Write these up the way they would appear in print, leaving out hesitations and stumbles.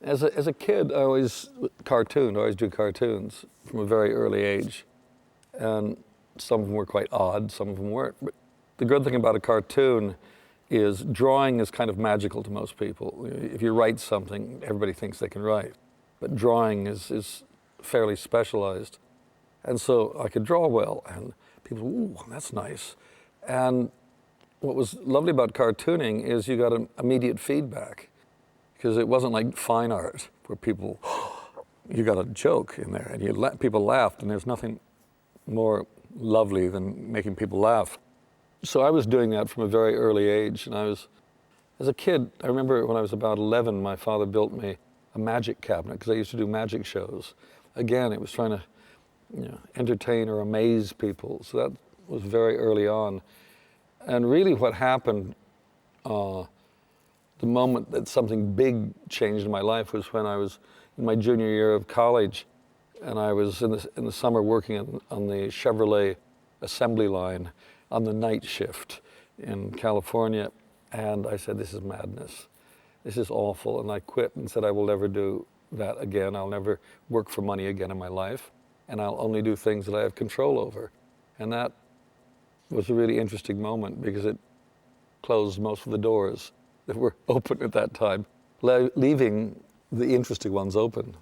As a kid, I always do cartoons from a very early age. And some of them were quite odd, some of them weren't. But the good thing about a cartoon is drawing is kind of magical to most people. If you write something, everybody thinks they can write. But drawing is fairly specialized. And so I could draw well, and people, ooh, that's nice. And what was lovely about cartooning is you got an immediate feedback, because it wasn't like fine art where people, you got a joke in there, and people laughed, and there's nothing more lovely than making people laugh. So I was doing that from a very early age, and as a kid, I remember when I was about 11, my father built me a magic cabinet, because I used to do magic shows. Again, it was trying to entertain or amaze people, so that was very early on. And really what happened, the moment that something big changed in my life was when I was in my junior year of college, and I was in the summer working on the Chevrolet assembly line on the night shift in California, and I said, this is madness. This is awful, and I quit and said, I will never do that again. I'll never work for money again in my life, and I'll only do things that I have control over. And that was a really interesting moment, because it closed most of the doors that were open at that time, leaving the interesting ones open.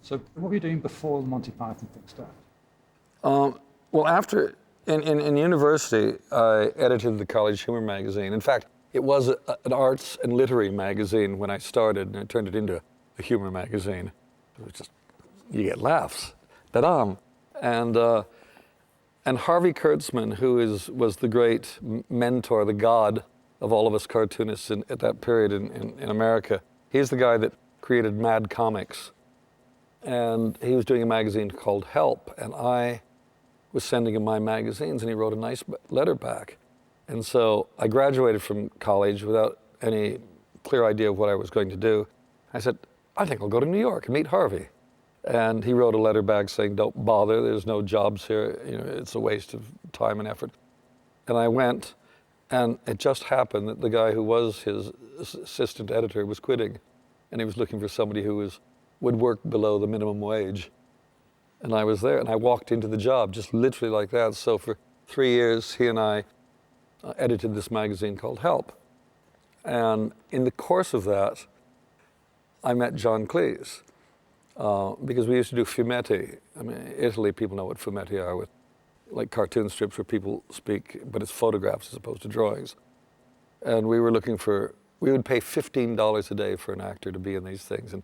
So what were you doing before the Monty Python thing started? Well, after, in university, I edited the college humor magazine. In fact, it was an arts and literary magazine when I started, and I turned it into a humor magazine. It was just, you get laughs, ta-da! And Harvey Kurtzman, who was the great mentor, the god of all of us cartoonists at that period in America, he's the guy that created Mad Comics. And he was doing a magazine called Help, and I was sending him my magazines, and he wrote a nice letter back. And so I graduated from college without any clear idea of what I was going to do. I said, I think I'll go to New York and meet Harvey. And he wrote a letter back saying, don't bother, there's no jobs here, it's a waste of time and effort. And I went, and it just happened that the guy who was his assistant editor was quitting, and he was looking for somebody who would work below the minimum wage. And I was there, and I walked into the job, just literally like that. So for 3 years, he and I edited this magazine called Help. And in the course of that, I met John Cleese. Because we used to do fumetti. I mean, Italy, people know what fumetti are, with like cartoon strips where people speak, but it's photographs as opposed to drawings. And we would pay $15 a day for an actor to be in these things. And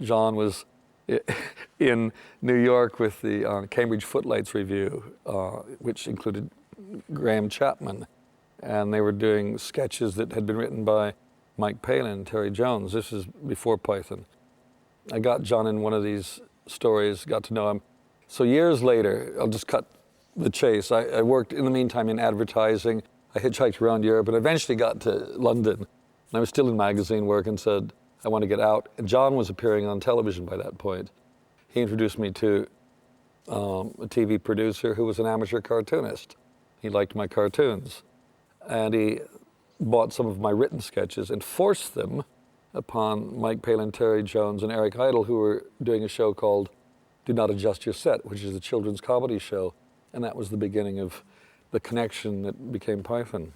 John was in New York with the Cambridge Footlights Review, which included Graham Chapman. And they were doing sketches that had been written by Mike Palin and Terry Jones. This is before Python. I got John in one of these stories, got to know him. So years later, I'll just cut the chase. I worked in the meantime in advertising. I hitchhiked around Europe and eventually got to London. And I was still in magazine work and said, I want to get out. And John was appearing on television by that point. He introduced me to a TV producer who was an amateur cartoonist. He liked my cartoons. And he bought some of my written sketches and forced them upon Mike Palin, Terry Jones, and Eric Idle, who were doing a show called Do Not Adjust Your Set, which is a children's comedy show. And that was the beginning of the connection that became Python.